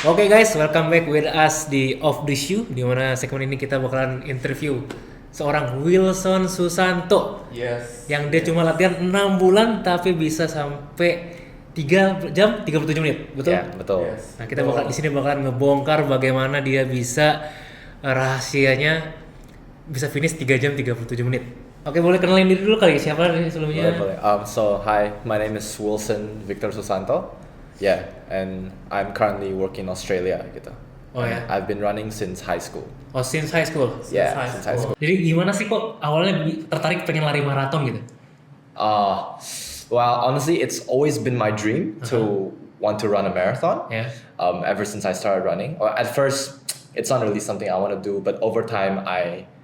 Oke guys, welcome back with us di Off the Shoe, di mana segmen ini kita bakalan interview seorang Wilson Susanto Yes. yang dia cuma latihan 6 bulan tapi bisa sampai 3 jam 37 menit, betul? Ya, betul. Yes. Nah, kita bakal di sini bakalan ngebongkar bagaimana dia bisa rahasianya bisa finish 3 jam 37 menit. Oke, boleh kenalin diri dulu kali siapa nih sebelumnya? Boleh. So hi, my name is Wilson Victor Susanto. Yeah, and I'm currently working in Australia gitu. Oh ya. I've been running since high school. Oh, since high school. Yeah, high since high school. Jadi gimana sih kok awalnya tertarik pengen lari maraton gitu? Well, honestly, it's always been my dream to want to run a marathon. Ya. Ever since I started running. Or at first, it's not really something I want to do, but over time,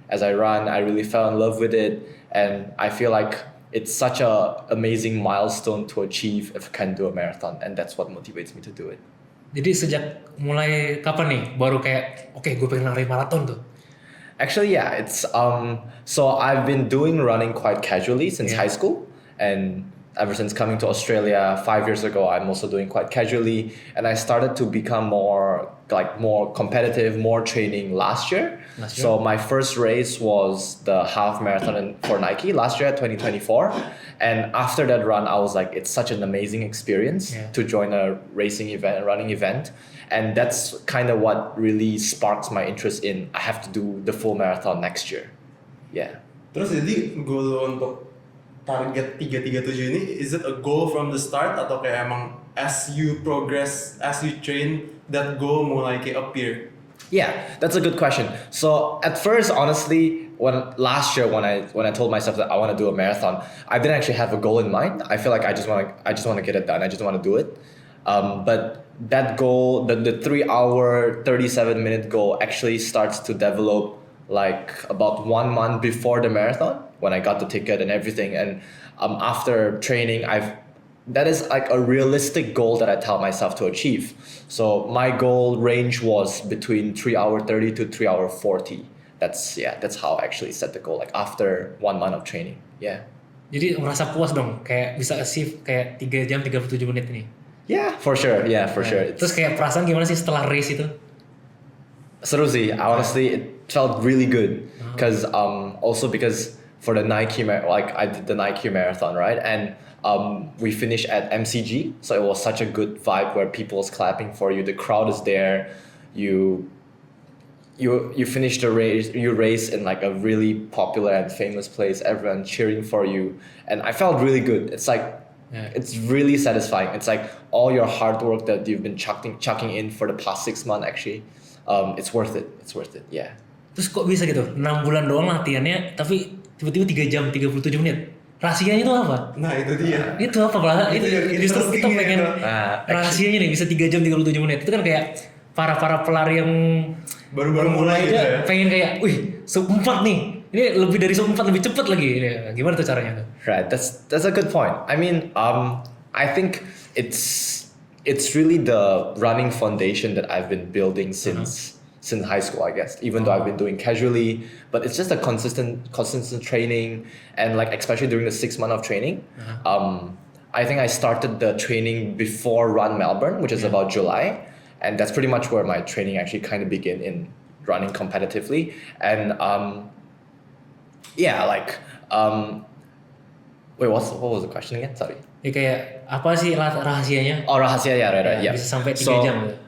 as I run, I really fell in love with it, and I feel like it's such a amazing milestone to achieve if I can do a marathon, and that's what motivates me to do it. Jadi sejak mulai kapan nih baru kayak oke gue pengen lari maraton tuh? Actually, yeah, it's so I've been doing running quite casually since Yeah. high school, and ever since coming to Australia 5 years ago, I'm also doing quite casually, and I started to become more competitive, more training last year. Last year? So my first race was the half marathon for Nike last year at 2024, and after that run, I was like, it's such an amazing experience Yeah. to join a racing event, a running event, and that's kind of what really sparks my interest in I have to do the full marathon next year. Yeah. Terus jadi goal lo untuk target 337 ini, is it a goal from the start atau kayak emang as you progress, as you train, that goal mulai kayak appear? Yeah, that's a good question. So at first, honestly, last year when I told myself that I want to do a marathon, I didn't actually have a goal in mind. I feel like I just want to get it done. I just want to do it. But that goal, the 3 hour 37-minute goal, actually starts to develop like about 1 month before the marathon when I got the ticket and everything. And after training, that is like a realistic goal that I tell myself to achieve. So my goal range was between 3 hour 30 to 3 hour 40. That's how I actually set the goal, like after 1 month of training. Yeah. Jadi merasa puas dong kayak bisa achieve kayak 3 jam 37 menit ini. Yeah, for sure. Yeah, for sure. Terus kayak perasaan gimana sih setelah race itu? Seru sih. Honestly, it felt really good because also because for the I did the Nike marathon, right? And we finished at MCG, so it was such a good vibe where people's clapping for you. The crowd is there. You finish the race. You race in like a really popular and famous place. Everyone cheering for you, and I felt really good. It's like it's really satisfying. It's like all your hard work that you've been chucking in for the past 6 months actually. It's worth it. It's worth it. Yeah. Terus kok bisa gitu? 6 bulan doang latihannya tapi tiba-tiba 3 jam 37 menit. Rahasianya itu apa? Nah itu dia. Itu apa Pak? Itu justru kita interesting pengen ya. rahasianya nih bisa 3 jam 37 menit. Itu kan kayak para pelari yang Baru mulai gitu ya. pengen kayak, wih, sub 4 nih. Ini lebih dari sub 4 lebih cepat lagi. Gimana tuh caranya tuh? Right. That's a good point. I mean, I think it's really the running foundation that I've been building since high school, I guess. Even though I've been doing casually, but it's just a consistent training, and like especially during the 6 month of training. I think I started the training before Run Melbourne, which is about July, and that's pretty much where my training actually kind of began in running competitively. And wait, what was the question again? Sorry. Ya kayak apa sih rahasianya? Oh, rahasia, yeah, right. Yeah. Bisa sampai 3 So, jam gitu.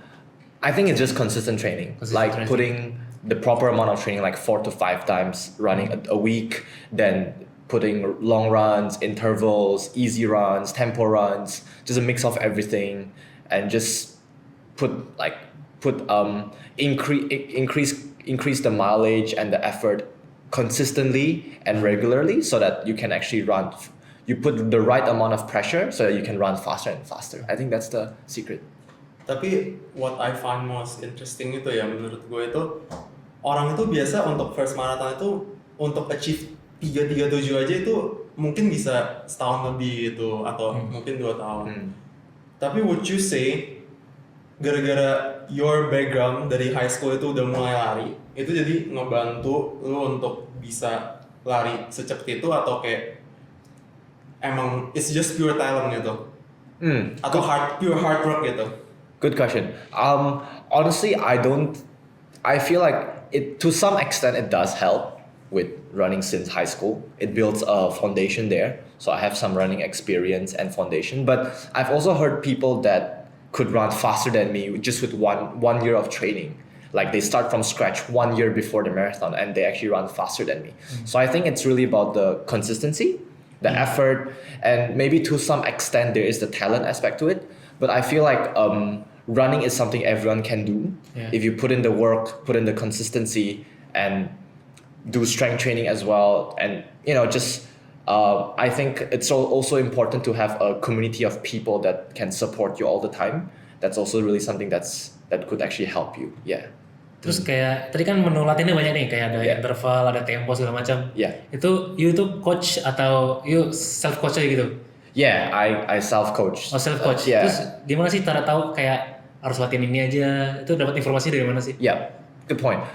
I think it's just consistent training. Consistent training. Putting the proper amount of training, like 4 to 5 times running a week, then putting long runs, intervals, easy runs, tempo runs, just a mix of everything, and just increase the mileage and the effort consistently and regularly so that you can actually run. You put the right amount of pressure so that you can run faster and faster. I think that's the secret. Tapi what I find most interesting itu ya menurut gue itu orang itu biasa untuk first marathon itu untuk achieve 337 aja itu mungkin bisa setahun lebih itu atau mungkin 2 tahun. Tapi would you say gara-gara your background dari high school itu udah mulai lari itu jadi ngebantu lu untuk bisa lari secepat itu atau kayak emang it's just pure talent gitu? Atau pure hard work gitu? Good question. Honestly, I feel like it to some extent it does help with running since high school. It builds a foundation there. So I have some running experience and foundation. But I've also heard people that could run faster than me just with one year of training. Like they start from scratch 1 year before the marathon and they actually run faster than me. So I think it's really about the consistency, the effort, and maybe to some extent there is the talent aspect to it. But I feel like running is something everyone can do. Yeah. If you put in the work, put in the consistency, and do strength training as well, and just I think it's also important to have a community of people that can support you all the time. That's also really something that could actually help you. Yeah. Terus kayak tadi kan menu latihannya banyak nih, kayak ada Yeah. interval, ada tempo segala macam. Yeah. Itu you tuh coach atau you self coach aja gitu? Yeah, I self coach. Oh self coach. Yeah. Terus gimana sih cara tahu kayak harus latihan ini aja? Itu dapat informasi dari mana sih? Yeah, good point.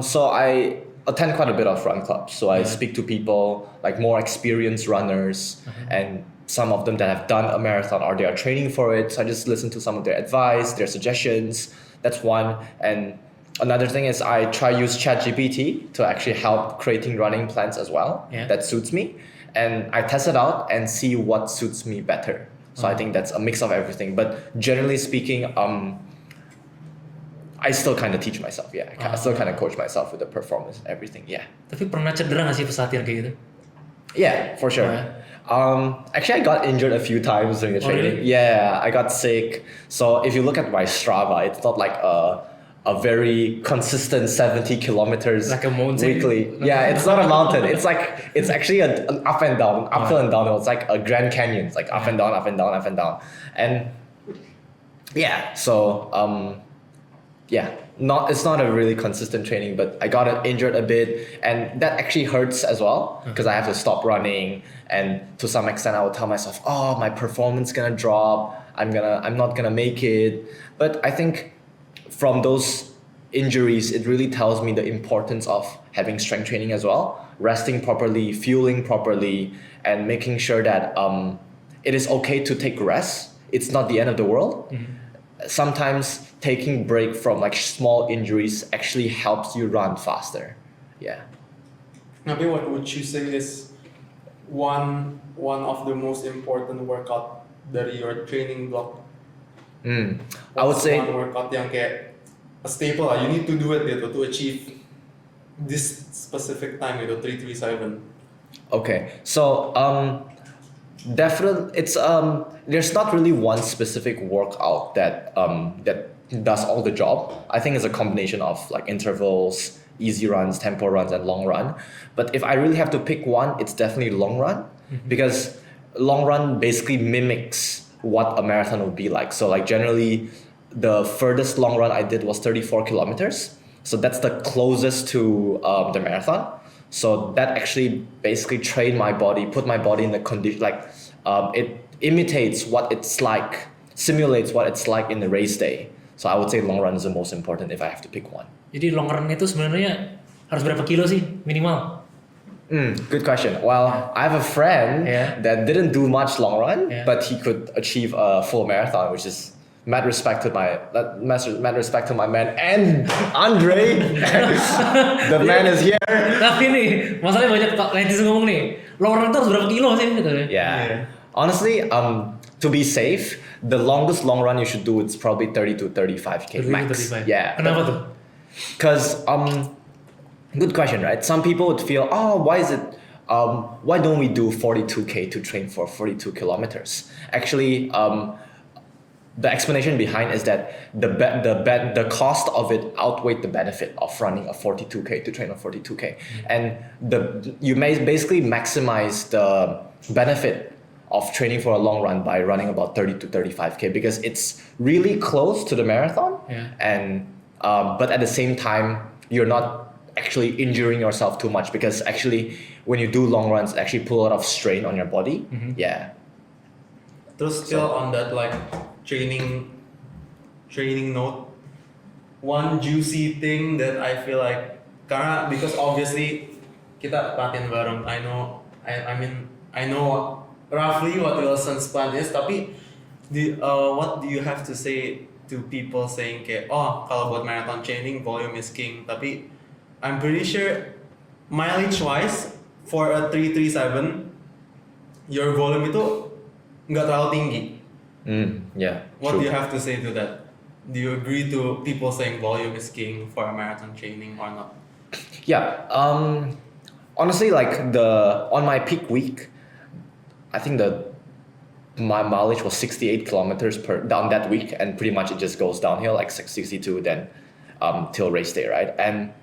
So I attend quite a bit of run clubs. So I speak to people like more experienced runners and some of them that have done a marathon or they are training for it. So I just listen to some of their advice, their suggestions. That's one. And another thing is I try use ChatGPT to actually help creating running plans as well. Yeah. That suits me. And I test it out and see what suits me better. So I think that's a mix of everything. But generally speaking, I still kind of teach myself. Yeah, I still kind of coach myself with the performance, everything. Yeah. Tapi pernah cedera nggak sih pas latihan kayak gitu? Yeah, for sure. Actually, I got injured a few times during the Oh, training. really? Yeah, I got sick. So if you look at my Strava, it's not like a very consistent 70 kilometers Like a mountain? weekly. Yeah, it's not a mountain. It's actually an up and down, uphill and downhill. It's like a Grand Canyon. It's like up and down, up and down, up and down. And yeah, so yeah, it's not a really consistent training, but I got injured a bit, and that actually hurts as well because I have to stop running, and to some extent I would tell myself, oh, my performance gonna drop, I'm not gonna make it. But I think from those injuries, it really tells me the importance of having strength training as well, resting properly, fueling properly, and making sure that it is okay to take rest. It's not the end of the world. Sometimes taking break from like small injuries actually helps you run faster. Yeah. Maybe what would you say is one of the most important workout dari your training block? I would What's say one workout yang kayak a staple lah. You need to do it gitu to achieve this specific time gitu 337. okay. So definitely it's there's not really one specific workout that does all the job. I think it's a combination of like intervals, easy runs, tempo runs, and long run. But if I really have to pick one, it's definitely long run because long run basically mimics what a marathon would be like. So like generally, the furthest long run I did was 34 kilometers. So that's the closest to the marathon. So that actually basically trained my body, put my body in the condition, like it imitates what it's like, simulates what it's like in the race day. So I would say long run is the most important if I have to pick one. Jadi long run itu sebenarnya harus berapa kilo sih minimal? Good question. Well, I have a friend Yeah. that didn't do much long run, Yeah. but he could achieve a full marathon, which is mad respect to my man and Andre. The man is here. Tapi nih, masalahnya banyak netizen ngomong nih, long run itu harus berapa kilo sih? Gitu. Yeah. Yeah. Honestly, to be safe, the longest long run you should do is probably 30 to 35k 30 to max. 35. Yeah. Kenapa tuh? Because good question, right? Some people would feel, oh, why don't we do 42k to train for 42 kilometers? Actually, the explanation behind is that the cost of it outweighed the benefit of running a 42k to train a 42k, and you may basically maximize the benefit of training for a long run by running about 30 to 35k because it's really close to the marathon, Yeah. and but at the same time you're not actually injuring yourself too much because actually when you do long runs it actually put a lot of strain on your body. Yeah. Terus still on that like training note, one juicy thing that I feel like karena because obviously kita latihan bareng, I know roughly what Wilson's plan is, tapi what do you have to say to people saying kayak, oh kalau buat marathon training volume is king, tapi I'm pretty sure mileage wise for a 337 your volume itu nggak terlalu tinggi. Yeah. What true. do you have to say to that? Do you agree to people saying volume is king for a marathon training or not? Yeah. Honestly, like on my peak week, I think my mileage was 68 kilometers per down that week, and pretty much it just goes downhill like 62 then till race day, right? And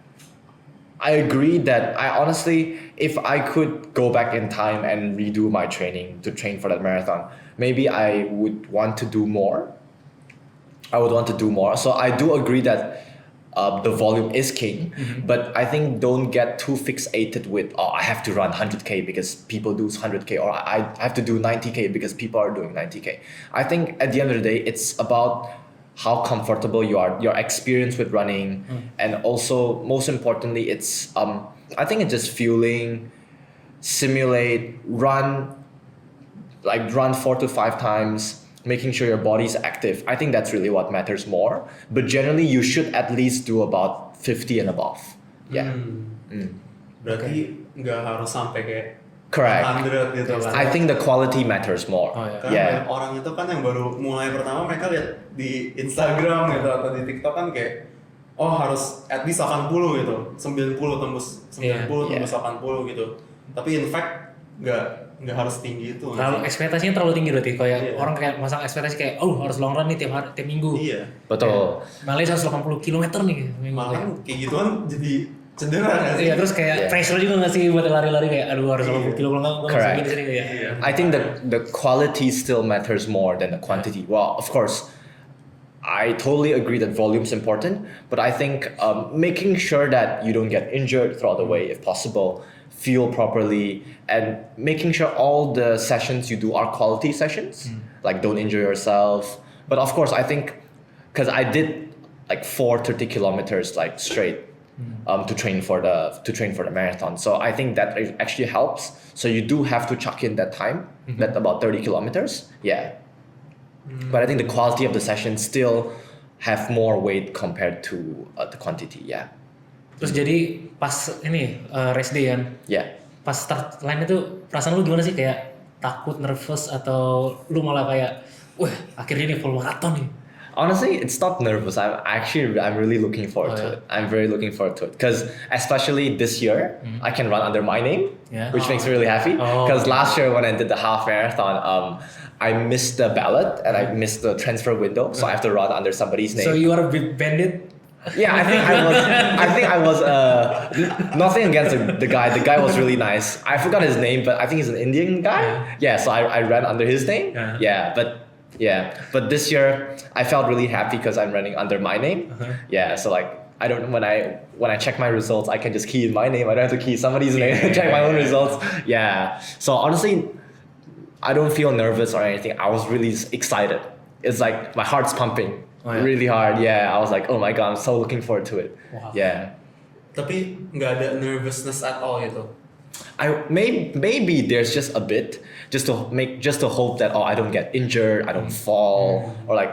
I agree that I honestly, if I could go back in time and redo my training to train for that marathon, maybe I would want to do more. So I do agree that the volume is king, but I think don't get too fixated with, oh, I have to run 100K because people do 100K, or I have to do 90K because people are doing 90K. I think at the end of the day, it's about how comfortable you are, your experience with running, and also most importantly, it's I think it's just fueling, simulate, run 4 to 5 times, making sure your body's active. I think that's really what matters more. But generally, you should at least do about 50 and above. Yeah. Berarti nggak harus sampai kayak Correct. 100 gitu kan? I think the quality matters more. Oh, yeah. Karena Yeah. orang itu kan yang baru mulai pertama, mereka lihat di Instagram gitu atau di TikTok kan kayak, oh harus at least 80 gitu, 90 tembus 90 Yeah. tembus 80 gitu. Tapi in fact nggak harus tinggi itu. Terlalu ekspektasinya terlalu tinggi berarti kayak Iya. orang kayak masang ekspektasi kayak harus long run nih tiap minggu. Iya. Betul. Mileage 180 km nih minggu. Malah kan kayak gituan jadi cedera nggak sih? Iya, terus kayak Yeah. pressure juga nggak sih buat lari-lari kayak aduh harus 80 kilo kalau nggak Correct. segini kayak. Iya. I think that the quality still matters more than the quantity. Well, of course, I totally agree that volume is important, but I think making sure that you don't get injured throughout the way if possible, fuel properly, and making sure all the sessions you do are quality sessions, like don't injure yourself. But of course, I think because I did like 30 kilometers like straight to train for the marathon, so I think that it actually helps. So you do have to chuck in that time, that about 30 kilometers, yeah. But I think the quality of the session still have more weight compared to the quantity, yeah. Terus jadi pas ini race day kan, Yeah. pas start line itu perasaan lu gimana sih, kayak takut, nervous, atau lu malah kayak wah akhirnya nih full marathon nih? Honestly, it's not nervous. I'm really looking forward to it. I'm very looking forward to it because especially this year, I can run under my name, Yeah. which makes me really happy. Oh. Because last year when I did the half marathon, I missed the ballot and I missed the transfer window, so I have to run under somebody's name. So you are a big bandit. Yeah, I think I was. Nothing against the guy. The guy was really nice. I forgot his name, but I think he's an Indian guy. Yeah, so I ran under his name. But this year I felt really happy because I'm running under my name. Yeah, so like I don't when I check my results, I can just key in my name. I don't have to key somebody's name to check my own results. Yeah. So honestly, I don't feel nervous or anything. I was really excited. It's like my heart's pumping. Oh, yeah. Really hard, yeah. I was like, oh my god, I'm so looking forward to it. Wow. Yeah. Tapi nggak ada nervousness at all gitu. Maybe there's just a bit, just to hope that I don't get injured, I don't fall, or like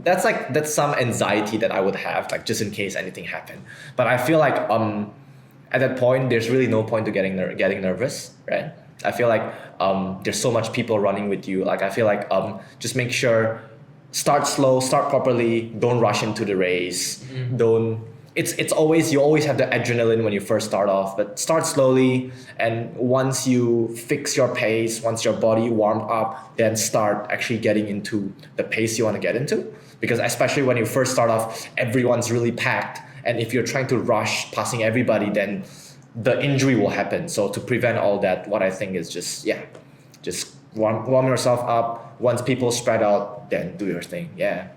that's some anxiety that I would have, like just in case anything happened. But I feel like at that point there's really no point to getting nervous, right? I feel like there's so much people running with you. Like I feel like just make sure. Start slow, start properly, don't rush into the race. It's always, you always have the adrenaline when you first start off, but start slowly, and once you fix your pace, once your body warmed up, then start actually getting into the pace you want to get into. Because especially when you first start off, everyone's really packed, and if you're trying to rush passing everybody, then the injury will happen. So to prevent all that, what I think is just warm yourself up. Once people spread out, then do your thing. Yeah.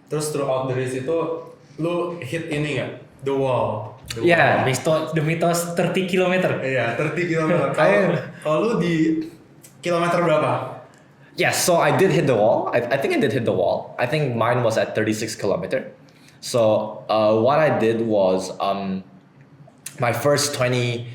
Terus throughout the race itu lu hit ini nggak? The wall. Yeah. The mitos 30 km. Iya, 30 km. Kalau lu di kilometer berapa? Yes, so I did hit the wall. I think I did hit the wall. I think mine was at 36 kilometer. So what I did was my first 20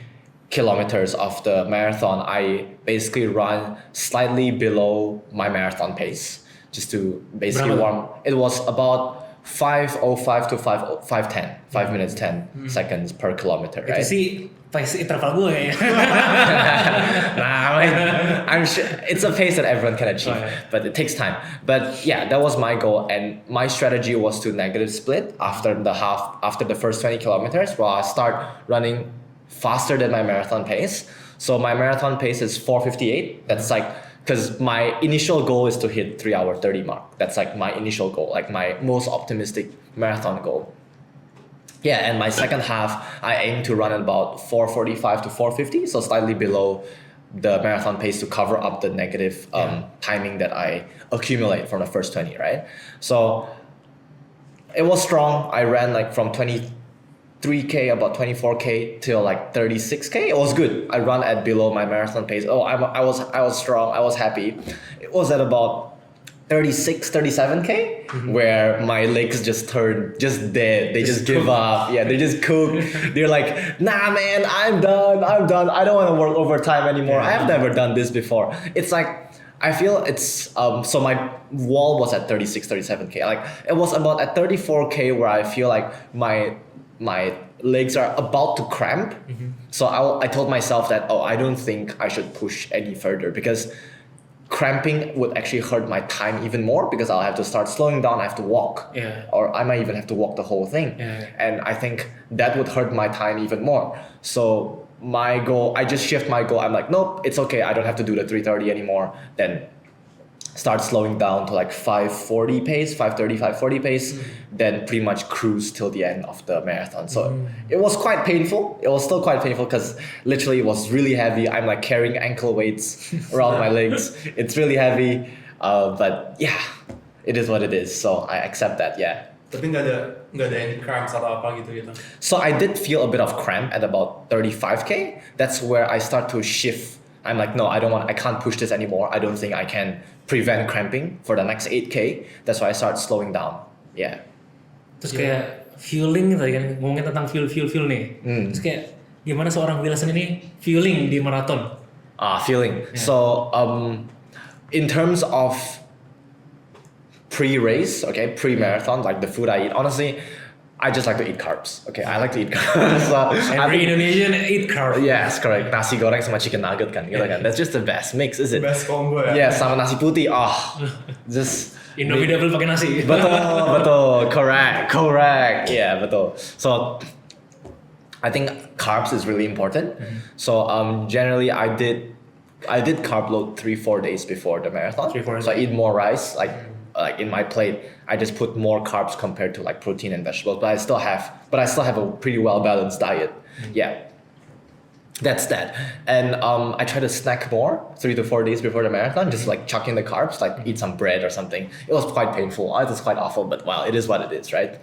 kilometers of the marathon, I basically run slightly below my marathon pace. just to basically Berapa? warm. It was about 5:05 to 5:10, 5 minutes 10 seconds per kilometer, Itu right? sih pace interval gue kayaknya. Nah, I'm sure it's a pace that everyone can achieve, Oh, yeah. but it takes time. But yeah, that was my goal, and my strategy was to negative split after the first 20 kilometers. Well, I start running faster than my marathon pace. So my marathon pace is 4:58. That's like because my initial goal is to hit 3 hour 30 mark. That's like my initial goal, like my most optimistic marathon goal. Yeah, and my second half, I aim to run at about 4:45 to 4:50, so slightly below the marathon pace to cover up the negative timing that I accumulate from the first 20, right? So it was strong. I ran like from 23K, about 24K till like 36K. It was good. I run at below my marathon pace. Oh, I was strong. I was happy. It was at about 36, 37K, where my legs just turn just dead. They just give up. Yeah, they just cook. They're like, nah, man, I'm done. I don't want to work overtime anymore. I have never done this before. It's like, I feel it's, so my wall was at 36, 37K. Like, it was about at 34K where I feel like my legs are about to cramp. So I told myself that, I don't think I should push any further because cramping would actually hurt my time even more because I'll have to start slowing down. I have to walk, or I might even have to walk the whole thing, and I think that would hurt my time even more. So my goal, I just shift my goal. I'm like, nope, it's okay. I don't have to do the 3:30 anymore. Then start slowing down to like 5:40 pace, 5:30, 5:40 pace, then pretty much cruise till the end of the marathon. So it was quite painful. It was still quite painful because literally it was really heavy. I'm like carrying ankle weights around my legs. It's really heavy. But yeah, it is what it is. So I accept that, yeah. Tapi nggak ada any cramps atau apa gitu. So I did feel a bit of cramp at about 35K. That's where I start to shift. I'm like, no, I can't push this anymore. I don't think I can prevent cramping for the next 8K. That's why I start slowing down. Yeah. Terus kayak fueling tadi kan ngomongin tentang fuel nih. Terus kayak gimana seorang Wilson ini fueling di maraton? Feeling. Yeah. So in terms of pre-race, okay, pre-marathon, like the food I eat, honestly, I just like to eat carbs. Okay, I like to eat carbs. So Every Indonesian eat carbs. Yes, correct. Nasi goreng sama chicken nugget kan, gitu kan. That's just the best mix, is it? Best combo ya. Yeah, sama nasi putih. Just Indomie double pakai nasi. betul. Correct. Yeah, betul. So I think carbs is really important. So generally I did carb load 3-4 days before the marathon. 3-4 So I eat more rice, like in my plate, I just put more carbs compared to like protein and vegetables. But I still have a pretty well balanced diet. Yeah, that's that. And I try to snack more 3 to 4 days before the marathon, just like chuck in the carbs, like eat some bread or something. It was quite painful. It was quite awful, but well, it is what it is, right?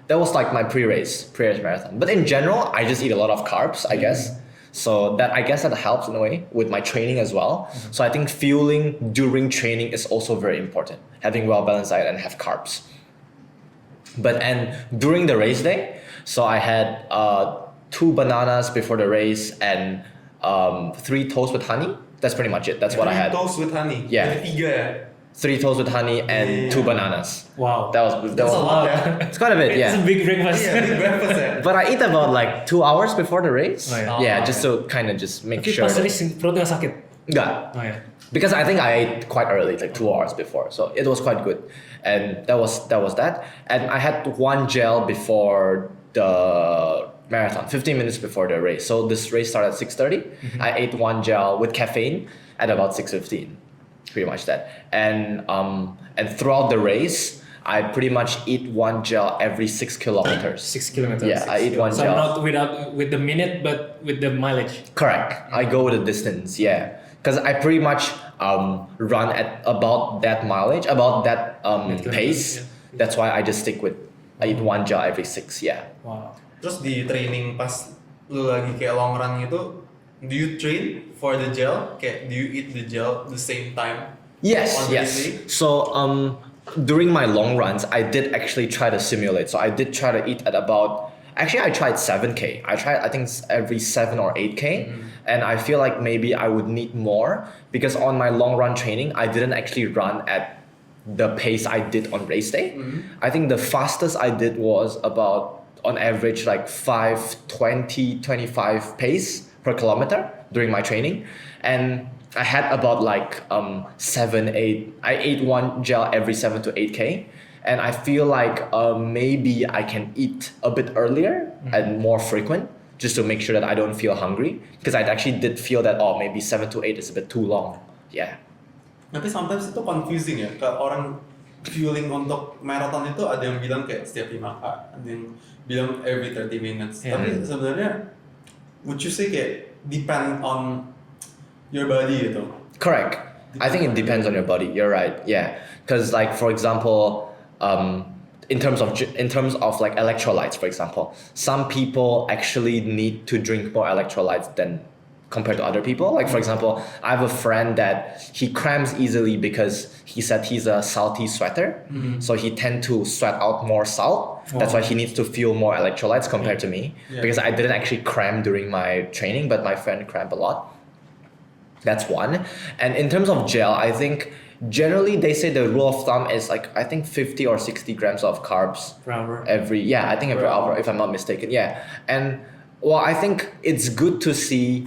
That was like my pre-race marathon. But in general, I just eat a lot of carbs, I guess. So that helps in a way with my training as well. So I think fueling during training is also very important. Having well-balanced diet and have carbs. And during the race day, so I had 2 bananas before the race and 3 toasts with honey. That's pretty much it. That's what I had. 3 toasts with honey. Yeah. Jadi 3 ya. 3 toasts with honey and 2 bananas. Wow. That was a lot. It's quite a bit, yeah. It's a big breakfast. Iya, big breakfast ya. But I eat about like 2 hours before the race. Oh, yeah. Yeah, just to kind of just make Tapi sure. pas race perut nggak sakit? Enggak. Oh ya. Because I think I ate quite early, like 2 hours before, so it was quite good, and that was that. And I had 1 gel before the marathon, 15 minutes before the race. So this race started at 6:30. I ate 1 gel with caffeine at about 6:15, pretty much that. And throughout the race, I pretty much eat 1 gel every 6 kilometers. 6 kilometers. Yeah, I eat 1 So gel. not with the minute, but with the mileage. Correct. I go with the distance, yeah. Because I pretty much run at about that mileage, about that pace. Yeah. That's why I just stick with, I eat 1 gel every 6, yeah. Wow. Terus di training pas lu lagi kayak long run gitu, do you train for the gel? Kayak do you eat the gel the same time? Yes, on yes. the day? So during my long runs, I did actually try to simulate. So I did try to eat at about, actually I tried 7K. I think every 7 or 8K. And I feel like maybe I would need more because on my long run training, I didn't actually run at the pace I did on race day. I think the fastest I did was about on average like 5:20, 25 pace per kilometer during my training, and I had about like 7-8. I ate one gel every 7 to 8 k, and I feel like maybe I can eat a bit earlier and more frequent just to make sure that I don't feel hungry, because I actually did feel that maybe 7 to 8 is a bit too long. Yeah. Tapi sometimes itu confusing ya, ke orang fueling untuk marathon itu ada yang bilang kayak setiap 5K, ada yang bilang every 30 minutes. Tapi sebenarnya would you say kayak depend on your body gitu? Correct. I think it depends on your body. You're right. Yeah, because like for example, in terms of like electrolytes, for example, some people actually need to drink more electrolytes than compared to other people. Like for example, I have a friend that he cramps easily because he said he's a salty sweater, so he tend to sweat out more salt. That's why he needs to fuel more electrolytes compared to me. Because I didn't actually cramp during my training, but my friend cramped a lot. That's one. And in terms of gel, I think generally they say the rule of thumb is like I think 50 or 60 grams of carbs Per hour. every hour, if I'm not mistaken. Yeah. And well, I think it's good to see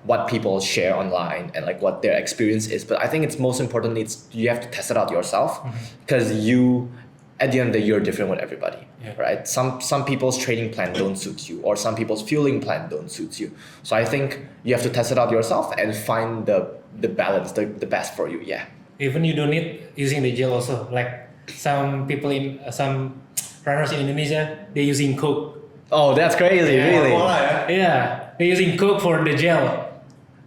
what people share online and like what their experience is, but I think it's most importantly you have to test it out yourself, because you at the end of the day you're different with everybody. Right? Some people's training plan don't suit you, or some people's fueling plan don't suit you. So I think you have to test it out yourself and find the balance, the best for you. Yeah. Even you don't need using the gel also. Like some people some runners in Indonesia, they're using Coke. Oh, that's crazy! Really? Coca-Cola ya? Yeah, they're using Coke for the gel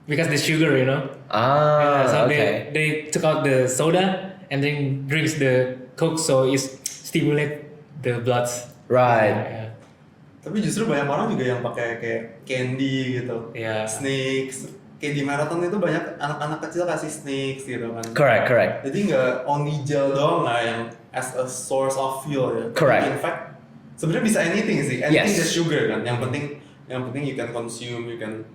because the sugar, you know. So Okay. they took out the soda and then drinks the Coke, so it stimulate the bloods. Right. Yeah. Tapi justru banyak orang juga yang pakai kayak candy gitu, Iya. snacks. Kayak di marathon itu banyak anak-anak kecil kasih snacks gitu kan. Correct. Jadi nggak only gel doang lah yang as a source of fuel ya. Correct. In fact, sebenarnya bisa anything sih. Anything Yes. that's sugar kan. Yang penting you can consume, you can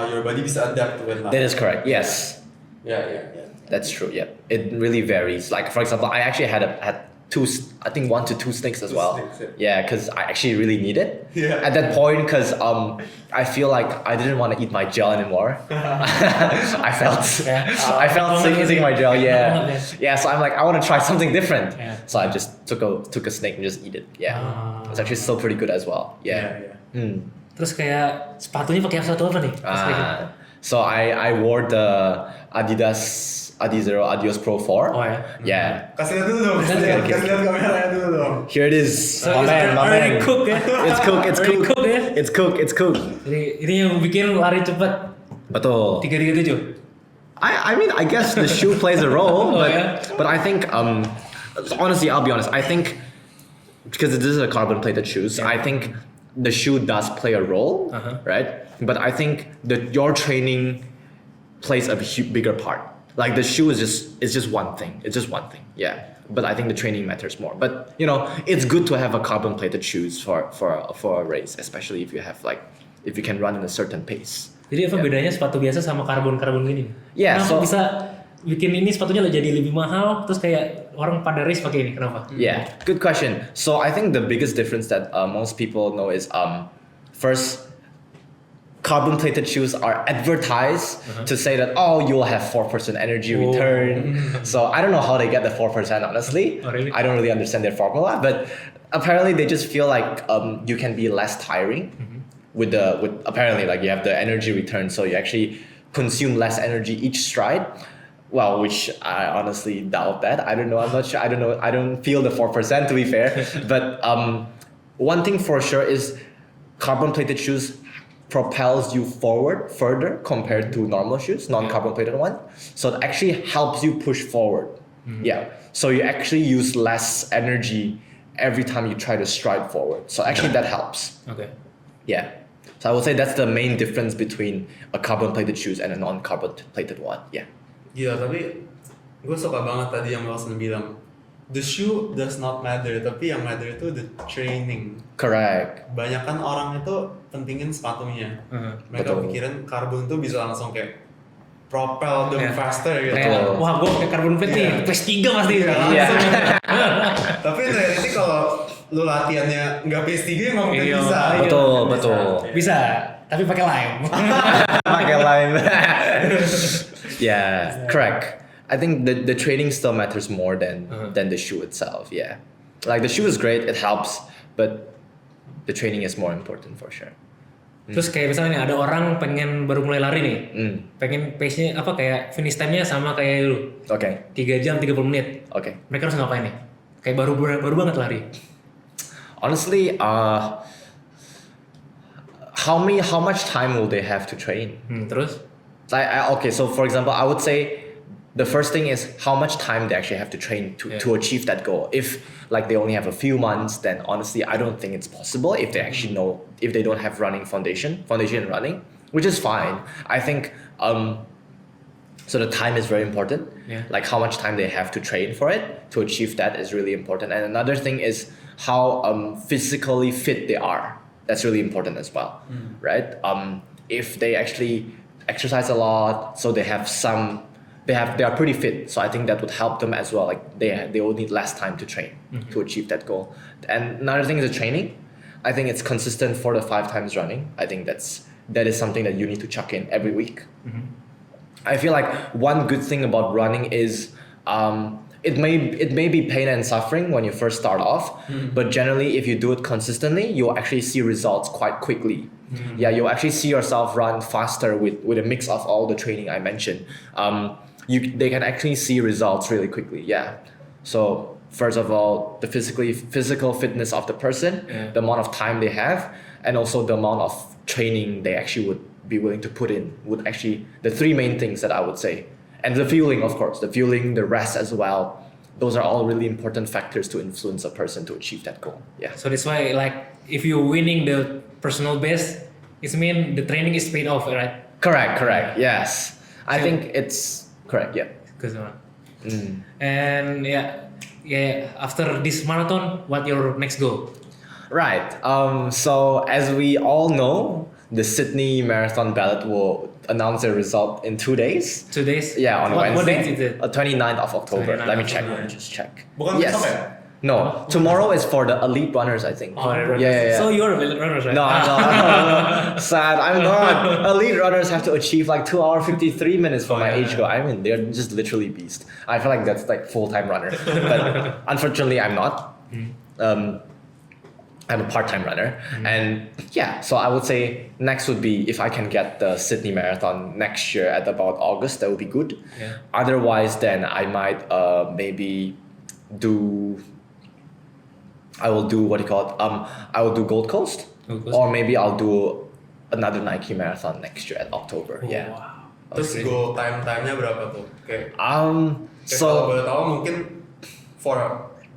your body bisa adapt to it lah. That is correct. Yes. Yeah. That's true. Yeah, it really varies. Like for example, I actually had two, I think 1 to 2 snakes as Two well. snakes, Yeah, because I actually really need it. Yeah. At that point, because I feel like I didn't want to eat my gel anymore. I felt sick eating my gel. Yeah. Yeah. So I'm like, I want to try something different. Yeah. So I just took a snake and just eat it. Yeah. It's actually still pretty good as well. Yeah. Terus kayak sepatunya pakai satu apa nih? So I wore the Adidas Adizero Adios Pro 4. Oh ya. Yeah. Kasih lihat dulu dong. Kasih lihat kameranya dulu dong. Here it is. So it's already cooked ya. Already cooked ya. It's cooked. Jadi ini yang bikin lari cepat. Betul. 3:37. I mean, I guess the shoe plays a role, Oh, but yeah? but I think honestly, I'll be honest. I think because this is a carbon-plated shoes, I think the shoe does play a role, right? But I think that your training plays a bigger part. Like the shoe is just one thing. It's just one thing. Yeah. But I think the training matters more. But you know, it's good to have a carbon-plated shoes for a race, especially if you if you can run in a certain pace. Jadi apa bedanya sepatu biasa sama karbon gini? Yeah, Kenapa so- bisa bikin ini sepatunya jadi lebih mahal, terus kayak orang pada race pakai ini? Kenapa? Yeah, good question. So I think the biggest difference that most people know is first, carbon-plated shoes are advertised to say that you'll have 4% energy return. So I don't know how they get the 4%, honestly. Oh, really? I don't really understand their formula, but apparently they just feel like you can be less tiring with apparently like you have the energy return, so you actually consume less energy each stride. Well, which I honestly doubt that. I don't know. I'm not sure. I don't know. I don't feel the 4%, to be fair. But one thing for sure is carbon-plated shoes propels you forward further compared to normal shoes, non-carbon plated one. So it actually helps you push forward. Yeah. So you actually use less energy every time you try to stride forward. So actually that helps. Oke. Yeah. So I would say that's the main difference between a carbon plated shoes and a non-carbon plated one. Yeah. Gila, tapi gue suka banget tadi yang Wilson bilang, the shoe does not matter, tapi yang matter itu the training. Correct. Banyakan orang itu pentingin sepatunya. Mereka Betul. pikirin karbon tuh bisa langsung kayak propel them Iya. faster gitu. Kayak, wah gue pakai carbon plate nih, Iya. PS3 pasti. Iya, Iya. langsung. Tapi in reality kalau lu latihannya nggak PS3 ya nggak mungkin Iya, bisa. iya. Betul, Nggak bisa. betul. Bisa, tapi pakai lime. Pakai lime. Yeah, correct. I think the training still matters more than the shoe itself. Yeah, like the shoe is great, it helps, but the training is more important for sure. Terus kayak misalnya nih, ada orang pengen baru mulai lari nih, pengen pace-nya apa kayak finish time-nya sama kayak lu, Okay, 3 jam 30 menit. okay. Mereka harus ngapain nih? Kayak baru banget lari. Honestly, how much time will they have to train? Terus? Okay, so for example, I would say the first thing is how much time they actually have to train to achieve that goal. If like they only have a few months, then honestly, I don't think it's possible if they actually know, if they don't have running foundation in running, which is fine. I think, so the time is very important. Yeah. Like how much time they have to train for it to achieve that is really important. And another thing is how physically fit they are. That's really important as well, right? If they actually exercise a lot, so they are pretty fit. So I think that would help them as well. Like they will need less time to train to achieve that goal. And another thing is the training. I think it's consistent 4 to 5 times running. I think that is something that you need to chuck in every week. I feel like one good thing about running is it may be pain and suffering when you first start off, but generally if you do it consistently, you'll actually see results quite quickly. Yeah, you'll actually see yourself run faster with a mix of all the training I mentioned. They can actually see results really quickly. Yeah. So first of all, the physical fitness of the person, the amount of time they have, and also the amount of training they actually would be willing to put in would actually the 3 main things that I would say. And the fueling, of course, the rest as well. Those are all really important factors to influence a person to achieve that goal. Yeah. So that's why like if you're winning the personal best, it means the training is paid off, right? Correct. Yes. I So- think it's correct. Yeah. Good one. And after this marathon, what your next goal? Right. So as we all know, the Sydney Marathon ballot will announce the result in 2 days. 2 days? Yeah, on What Wednesday. date is it? 29th of October. 29th Let me of check. October. Let me just check. Bukan Yes. besok ya? No. Tomorrow is for the elite runners, I think. Oh, Yeah. So you're a elite runner, right? No, no. Sad. I'm not. Elite runners have to achieve like 2 hour 53 minutes for my age goal. I mean, they're just literally beast. I feel like that's like full-time runner. But unfortunately, I'm not. I'm a part-time runner. And yeah, so I would say next would be if I can get the Sydney Marathon next year at about August, that would be good. Yeah. Otherwise, then I might maybe I will do what do you call it? I will do Gold Coast, Gold Coast. or maybe I'll do another Nike Marathon next year at October. Oh, Yeah. wow. Terus Okay. goal time-nya berapa tuh? Kayak kalau So boleh tahu mungkin for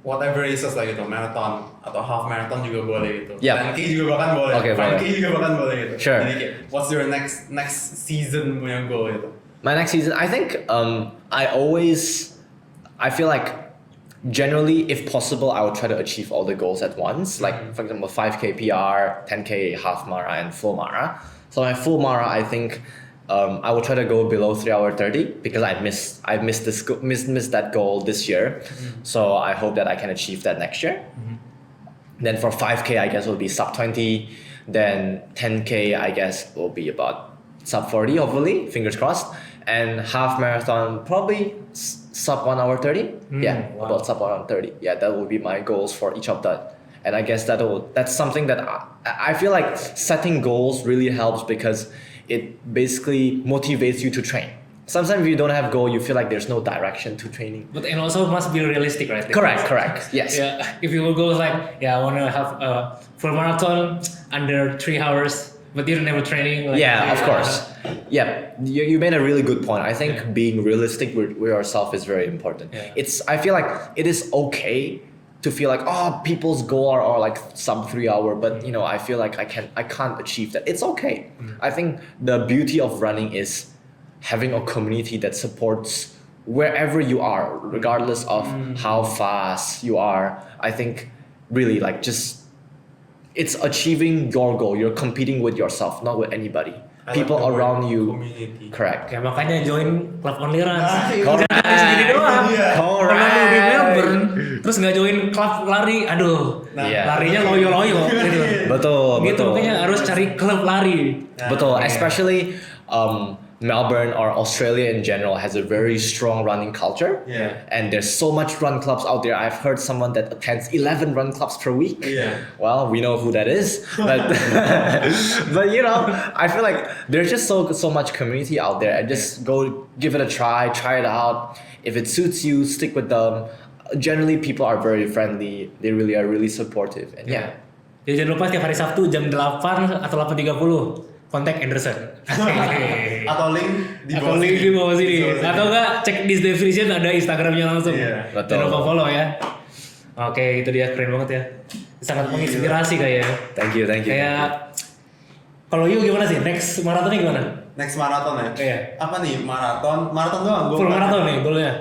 whatever races lah gitu, marathon atau half marathon juga boleh gitu. Yeah. 10K juga bahkan boleh. Okay, 5K boleh. juga bahkan boleh gitu. Sure. Jadi kayak what's your next season punya goal gitu? my next season, I think I feel like generally, if possible, I would try to achieve all the goals at once. Like for example, 5K PR, 10K half mara, and full mara. So my full mara, I think I will try to go below 3 hour 30 because I missed that goal this year. So I hope that I can achieve that next year. Then for 5K, I guess will be sub 20. Then 10K, I guess will be about sub 40, hopefully, fingers crossed. And half marathon, probably sub 1 hour 30. Yeah, wow. about sub 1 hour 30. Yeah, that will be my goals for each of that. And I guess that's something that I feel like setting goals really helps because it basically motivates you to train. Sometimes if you don't have goal, you feel like there's no direction to training. But and also must be realistic, right? Correct. Yes. Yeah, if you will go like, I want to have a full marathon under 3 hours, but you're never training. Like, Yeah, of course. Yeah, you made a really good point. I think being realistic with yourself is very important. Yeah. I feel like it is okay to feel like, oh, people's goal are like sub 3 hour, but I feel like I can't achieve that. It's okay. I think the beauty of running is having a community that supports wherever you are, regardless of how fast you are. I think really like just it's achieving your goal. You're competing with yourself, not with anybody. I like people the word around you. community. Correct. Ya makanya join Club Only Runs. Nah, Jangan lari sendiri doang. Iya. Kalau lu di Melbourne terus nggak join klub lari, aduh. Nah, Iya. Larinya loyo-loyo gitu. Betul, Gitu betul. makanya harus cari klub lari. Betul, Iya. especially Melbourne or Australia in general has a very strong running culture. Yeah. And there's so much run clubs out there. I've heard someone that attends 11 run clubs per week. Yeah. Well, we know who that is, but but you know, I feel like there's just so much community out there, and just go give it a try it out. If it suits you, stick with them. Generally, people are very friendly. They really are really supportive, and yeah. Jadi jangan lupa setiap hari Sabtu jam 8 atau 8.30 kontak Anderson. Atau link di Atau bawah link di bawah sini. Di bawah sini. Atau enggak cek di description ada Instagramnya langsung. Iya, betul. Jangan lupa follow ya. Oke, itu dia keren banget ya. Sangat menginspirasi kayaknya. Thank you. Kayak kalau you gimana sih? Next maratonnya gimana? Next maraton ya? Iya. Apa nih? Maraton doang. Gua Full bukan- maraton nih goalnya.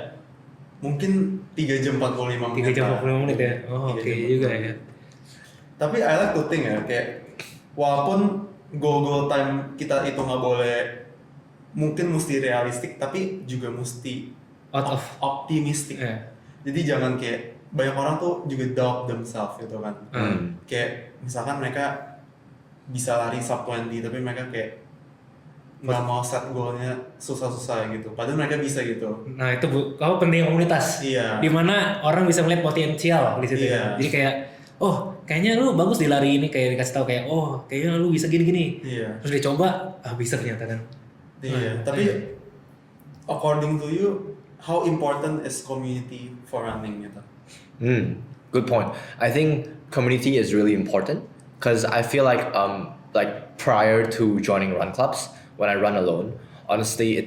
Mungkin 3 jam 45 menit. 3 jam lah. 45 menit ya. Oh, 3 oke jam juga 45 ya. Tapi I like to think ya, kayak walaupun goal time kita itu nggak boleh, mungkin mesti realistik, tapi juga mesti Out of optimistic. Iya. Jadi jangan kayak banyak orang tuh juga doubt themselves gitu kan. Kayak misalkan mereka bisa lari sub 20 tapi mereka kayak nggak mau set goalnya susah-susah gitu. Padahal mereka bisa gitu. Nah itu kalau penting komunitas. Iya. Dimana orang bisa melihat potensial di situ. Iya. Jadi kayak, oh kayaknya lu bagus di lari ini, kayak dikasih tahu kayak, oh kayaknya lu bisa gini-gini. Iya. Terus dicoba, bisa ternyata kan. Iya. Nah, Tapi according to you, how important is community for running gitu? Good point. I think community is really important because I feel like prior to joining run clubs, when I run alone, honestly,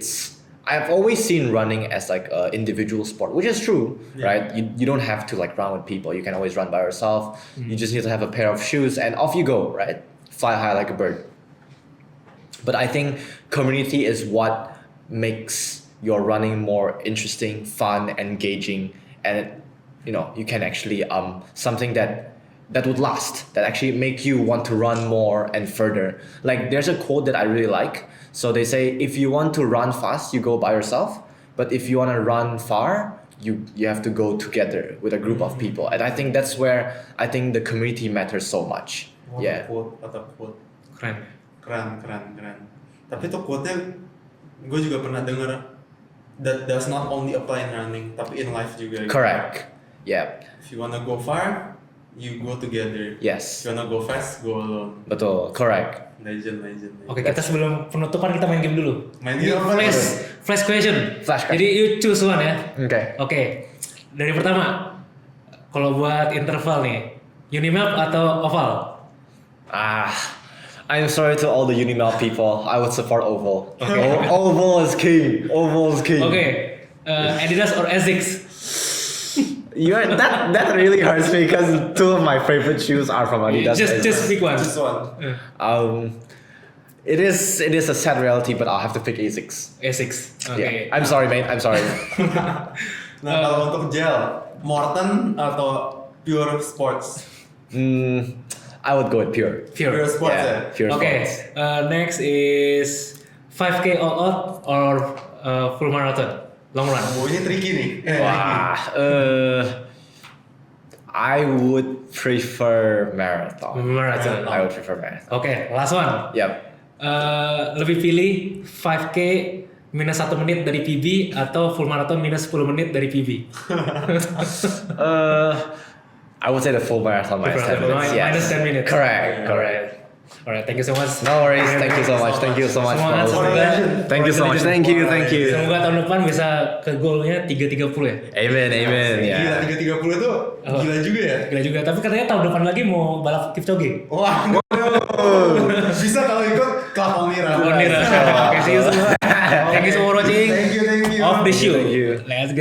I've always seen running as like an individual sport, which is true, Yeah. right? You don't have to like run with people. You can always run by yourself. You just need to have a pair of shoes and off you go, right? Fly high like a bird. But I think community is what makes your running more interesting, fun, engaging, and you can actually something that would last, that actually make you want to run more and further. Like there's a quote that I really like. So they say if you want to run fast, you go by yourself, but if you want to run far, you have to go together with a group of people. And I think that's where I think the community matters so much. What Yeah. a quote, what a quote. Keren. Keren. Tapi tuh quote-nya gue juga pernah denger, that does not only apply in running, tapi in life juga. gitu. Correct. Yeah. If you wanna go far, you go together. If Yes. you wanna go fast, go alone. Betul. Correct. Legend. Oke, kita sebelum penutupan kita main game dulu. Main game apa? Flash question. Flash question. Jadi you choose one ya. Okay. Oke. Dari pertama, kalau buat interval nih, Unimap atau oval? I'm sorry to all the Unimel people. I would support Oval. Oval is king. Oval is king. Oke. Adidas or Asics? That really hurts me because two of my favorite shoes are from Adidas. Just pick one. Just one. It is a sad reality, but I'll have to pick Asics. Asics. Oke. Yeah. I'm sorry, mate. I'm sorry. Nah kalau untuk gel, Morton atau Pure Sports? I would go with Pure. Pure Sports ya? Pure Oke. Sports. Next is 5K all out or full marathon, long run. Oh ini tricky nih. Wah, I would prefer marathon. Marathon. I would prefer marathon. Oke, last one. Yep. Lebih pilih 5K minus 1 menit dari PB atau full marathon minus 10 menit dari PB? I would say the full marathon minus 10 minutes. Yes. Minus 10 minutes. Correct. Alright, thank you so much. No worries. Thank you so much. Thank you so much. Semangat, for semoga. Thank you so much. Thank you. Semoga tahun depan bisa ke goalnya 3.30 ya. Amen. Gila, Yeah. 3.30 tuh gila juga ya? Gila juga, tapi katanya tahun depan lagi mau balap Kipchoge. Wah, bisa kalau ikut Club Onira. Onira. Oke, see you semua. Thank you so much for watching. Thank you. Off the shoe. Thank you. Let's go.